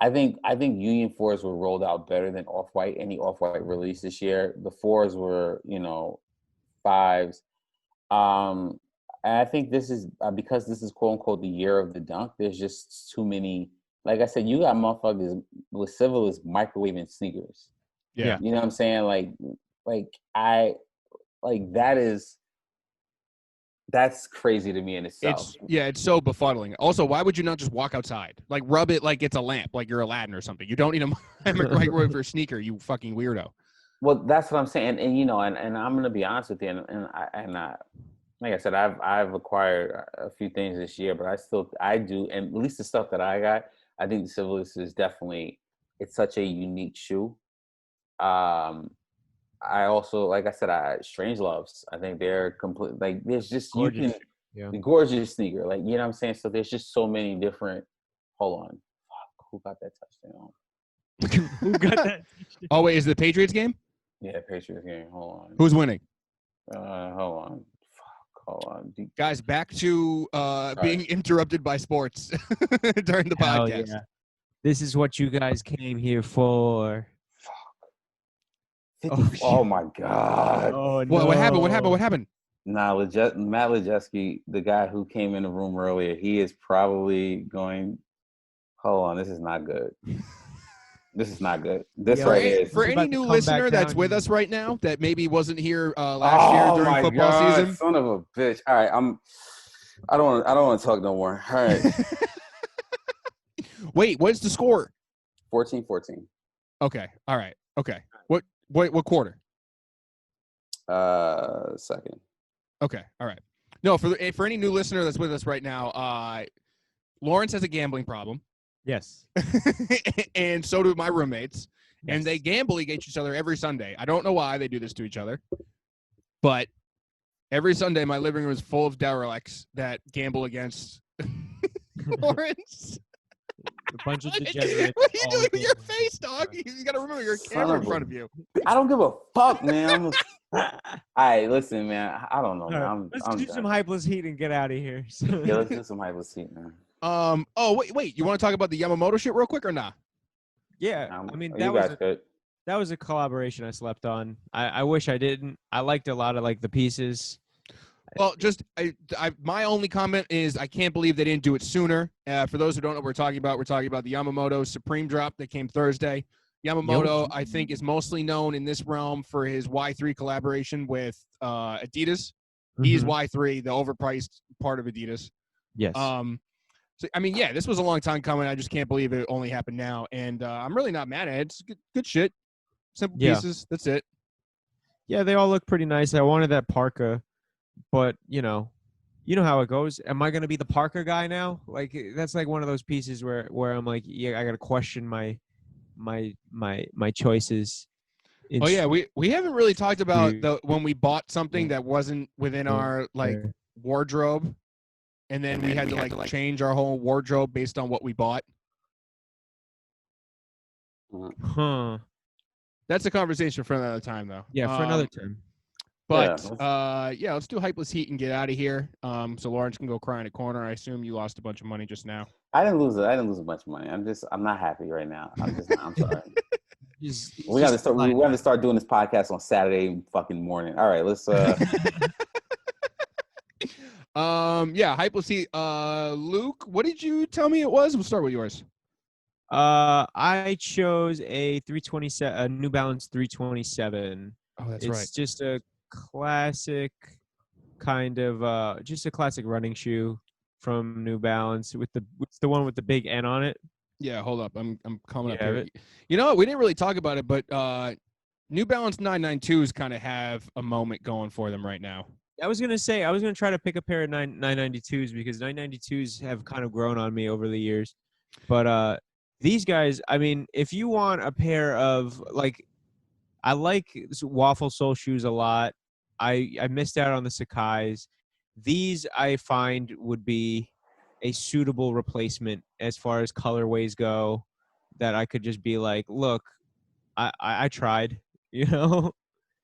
[SPEAKER 1] I think Union 4s were rolled out better than Off-White. Any Off-White release this year, the 4s were, you know, 5s. And I think this is because this is quote unquote the year of the dunk. There's just too many. Like I said, you got motherfuckers with civilists microwaving sneakers.
[SPEAKER 2] Yeah,
[SPEAKER 1] you know what I'm saying? That's crazy to me in itself.
[SPEAKER 2] It's so befuddling. Also, why would you not just walk outside? Like rub it like it's a lamp, like you're Aladdin or something. You don't need a microwave for a sneaker, you fucking weirdo.
[SPEAKER 1] Well, that's what I'm saying, and you know, and I'm gonna be honest with you, and I like I said, I've acquired a few things this year, but I do, and at least the stuff that I got, I think the Civilist is definitely, it's such a unique shoe. I also, like I said, Strange Loves. I think they're complete. Like there's just
[SPEAKER 3] Gorgeous.
[SPEAKER 1] the gorgeous sneaker. Like you know what I'm saying. So there's just so many different. Hold on, fuck, who got that touchdown?
[SPEAKER 3] Who got that?
[SPEAKER 2] Oh wait, is it the Patriots game?
[SPEAKER 1] Yeah, Patriots game. Hold on.
[SPEAKER 2] Who's winning?
[SPEAKER 1] Hold on. Fuck. Hold on.
[SPEAKER 2] Guys, back to being interrupted by sports during the podcast.
[SPEAKER 3] Yeah. This is what you guys came here for.
[SPEAKER 1] Oh my God.
[SPEAKER 3] Oh, no.
[SPEAKER 2] What happened?
[SPEAKER 1] Nah, Matt Lejeski, the guy who came in the room earlier, he is probably going. Hold on, this is not good. This is not good. This right here.
[SPEAKER 2] For any new listener that's with us right now that maybe wasn't here last year during football season.
[SPEAKER 1] Son of a bitch. All right, I don't want to talk no more. All right.
[SPEAKER 2] Wait, what's the score?
[SPEAKER 1] 14-14.
[SPEAKER 2] Okay. All right. Okay. What quarter?
[SPEAKER 1] Second.
[SPEAKER 2] Okay. All right. No, for any new listener that's with us right now, Lawrence has a gambling problem.
[SPEAKER 3] Yes.
[SPEAKER 2] And so do my roommates.
[SPEAKER 3] Yes.
[SPEAKER 2] And they gamble against each other every Sunday. I don't know why they do this to each other. But every Sunday, my living room is full of derelicts that gamble against Lawrence.
[SPEAKER 3] A bunch of degenerates.
[SPEAKER 2] What are you doing with your face, dog? You got to remember your camera in front of you.
[SPEAKER 1] I don't give a fuck, man. All right, listen, man. I don't know, man.
[SPEAKER 3] Let's do some hypeless heat and get out of here.
[SPEAKER 1] Yeah, let's do some hypeless heat, man.
[SPEAKER 2] Oh, wait. You want to talk about the Yamamoto shit real quick or not?
[SPEAKER 3] Yeah, I mean
[SPEAKER 1] that
[SPEAKER 3] was a collaboration I slept on. I wish I didn't. I liked a lot of like the pieces.
[SPEAKER 2] Well, just my only comment is I can't believe they didn't do it sooner. For those who don't know what we're talking about the Yamamoto Supreme drop that came Thursday. Yamamoto, I think, is mostly known in this realm for his Y3 collaboration with Adidas. Mm-hmm. He's Y3, the overpriced part of Adidas.
[SPEAKER 3] Yes.
[SPEAKER 2] So I mean, yeah, this was a long time coming. I just can't believe it only happened now, and I'm really not mad at it. It's good shit. Simple pieces. That's it.
[SPEAKER 3] Yeah, they all look pretty nice. I wanted that parka. But you know how it goes. Am I gonna be the Parker guy now? Like that's like one of those pieces where I'm like, yeah, I gotta question my choices.
[SPEAKER 2] Oh yeah, we haven't really talked about when we bought something that wasn't within our like wardrobe, and then we had to like change our whole wardrobe based on what we bought.
[SPEAKER 3] Huh.
[SPEAKER 2] That's a conversation for another time, though.
[SPEAKER 3] Yeah, for another time.
[SPEAKER 2] But let's do hypeless heat and get out of here. So Lawrence can go cry in a corner. I assume you lost a bunch of money just now.
[SPEAKER 1] I didn't lose a bunch of money. I'm not happy right now. I'm sorry. We got to start doing this podcast on Saturday fucking morning. All right, let's
[SPEAKER 2] hypeless heat. Luke, what did you tell me it was? We'll start with yours.
[SPEAKER 3] I chose a 327, a New Balance 327.
[SPEAKER 2] Oh, that's right.
[SPEAKER 3] It's just a classic kind of just a classic running shoe. from New Balance with what's the one with the big N on it?
[SPEAKER 2] Yeah, hold up. I'm coming up
[SPEAKER 3] You have
[SPEAKER 2] here.
[SPEAKER 3] it?
[SPEAKER 2] You know what? We didn't really talk about it, but New Balance 992s kind of have a moment going for them right now.
[SPEAKER 3] I was gonna try to pick a pair of 992s because 992s have kind of grown on me over the years. But these guys, I mean, if you want a pair of I like waffle sole shoes a lot. I missed out on the Sakai's. These I find would be a suitable replacement as far as colorways go. That I could just be like, look, I tried, you know.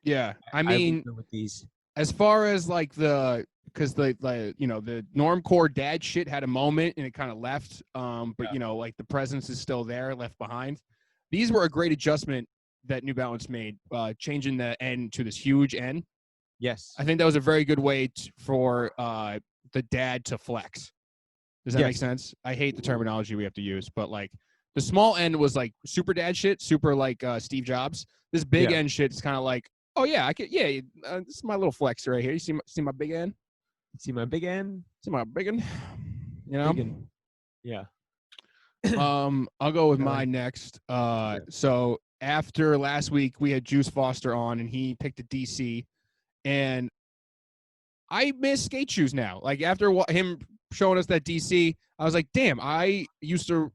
[SPEAKER 2] Yeah, I
[SPEAKER 3] I
[SPEAKER 2] mean,
[SPEAKER 3] would go with these.
[SPEAKER 2] as far as like because the normcore dad shit had a moment and it kind of left, but like the presence is still there, left behind. These were a great adjustment that New Balance made, changing the N to this huge N.
[SPEAKER 3] Yes.
[SPEAKER 2] I think that was a very good way for the dad to flex. Does that make sense? I hate the terminology we have to use, but like the small N was like super dad shit, super like Steve Jobs. This big N shit is kind of like, oh yeah, I could, yeah, this is my little flex right here. You see my big N?
[SPEAKER 3] See my big N?
[SPEAKER 2] See my big N? You know?
[SPEAKER 3] Big N. Yeah.
[SPEAKER 2] I'll go with mine next. So after last week, we had Juice Foster on, and he picked a DC, and I miss skate shoes now. Like after him showing us that DC, I was like, damn, I used to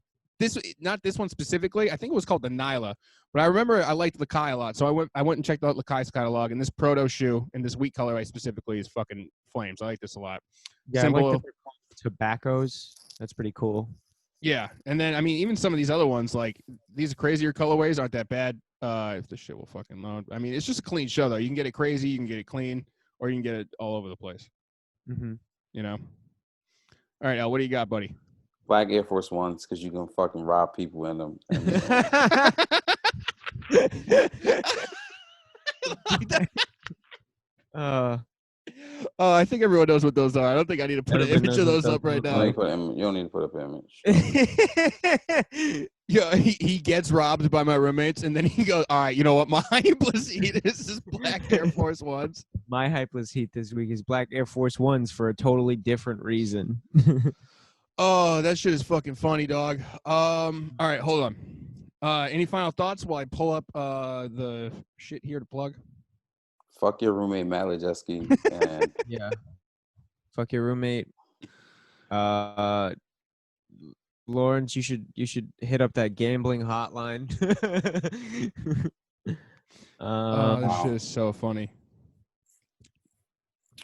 [SPEAKER 2] not this one specifically. I think it was called the Nyla, but I remember I liked Lakai a lot. So I went and checked out Lakai's catalog, and this proto shoe in this wheat colorway specifically is fucking flames. I like this a lot.
[SPEAKER 3] Yeah, I like that they're called tobaccos. That's pretty cool.
[SPEAKER 2] Yeah, and then I mean, even some of these other ones, like these crazier colorways, aren't that bad. If the shit will fucking load. I mean, it's just a clean show though. You can get it crazy, you can get it clean, or you can get it all over the place.
[SPEAKER 3] Mm-hmm.
[SPEAKER 2] You know. All right, Al, what do you got, buddy?
[SPEAKER 1] Black Air Force Ones, because you can fucking rob people in them.
[SPEAKER 2] I think everyone knows what those are. I don't think I need to put an image of those up right now.
[SPEAKER 1] You don't need to put up an image.
[SPEAKER 2] Yeah, he gets robbed by my roommates, and then he goes, all right, you know what? My hypeless heat is Black Air Force Ones.
[SPEAKER 3] My hypeless heat this week is Black Air Force Ones for a totally different reason.
[SPEAKER 2] Oh, that shit is fucking funny, dog. All right, hold on. Any final thoughts while I pull up the shit here to plug?
[SPEAKER 1] Fuck your roommate, Matt Lejeski. And
[SPEAKER 3] yeah. Fuck your roommate. Lawrence, you should hit up that gambling hotline.
[SPEAKER 2] This shit is so funny.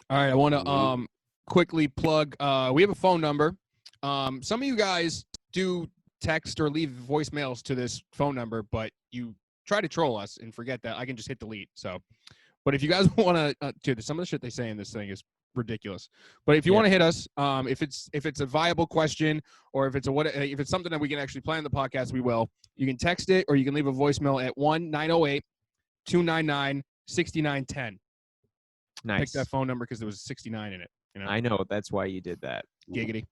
[SPEAKER 2] All right, I want to quickly plug. We have a phone number. Some of you guys do text or leave voicemails to this phone number, but you try to troll us and forget that I can just hit delete. So, but if you guys want to, dude, some of the shit they say in this thing is ridiculous. But if you want to hit us, if it's a viable question or if it's something that we can actually play on the podcast, we will. You can text it or you can leave a voicemail at 1-908-299-6910.
[SPEAKER 3] Nice.
[SPEAKER 2] Pick that phone number because there was 69 in it. You know?
[SPEAKER 3] I know. That's why you did that.
[SPEAKER 2] Giggity.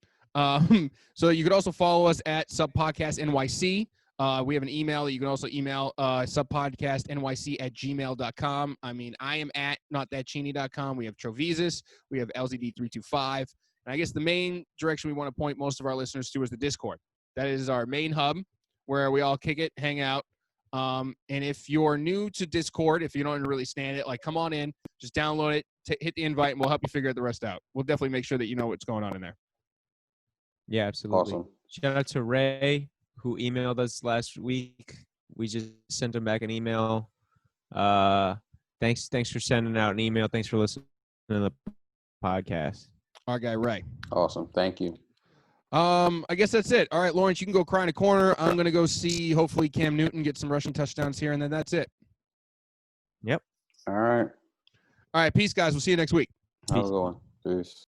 [SPEAKER 2] So you could also follow us at subpodcastnyc. We have an email that you can also email subpodcastnyc@gmail.com. I mean, I am at notthatcheeny.com. We have Trovisis. We have LZD325. And I guess the main direction we want to point most of our listeners to is the Discord. That is our main hub where we all kick it, hang out. And if you're new to Discord, if you don't really stand it, like come on in, just download it, hit the invite, and we'll help you figure the rest out. We'll definitely make sure that you know what's going on in there.
[SPEAKER 3] Yeah, absolutely.
[SPEAKER 1] Awesome.
[SPEAKER 3] Shout out to Ray, who emailed us last week. We just sent him back an email. Thanks for sending out an email. Thanks for listening to the podcast.
[SPEAKER 2] Our guy Ray.
[SPEAKER 1] Awesome. Thank you.
[SPEAKER 2] I guess that's it. All right, Lawrence, you can go cry in a corner. I'm gonna go see hopefully Cam Newton get some rushing touchdowns here, and then that's it.
[SPEAKER 3] Yep.
[SPEAKER 1] All right.
[SPEAKER 2] All right, peace, guys. We'll see you next week.
[SPEAKER 1] How's it going? Peace.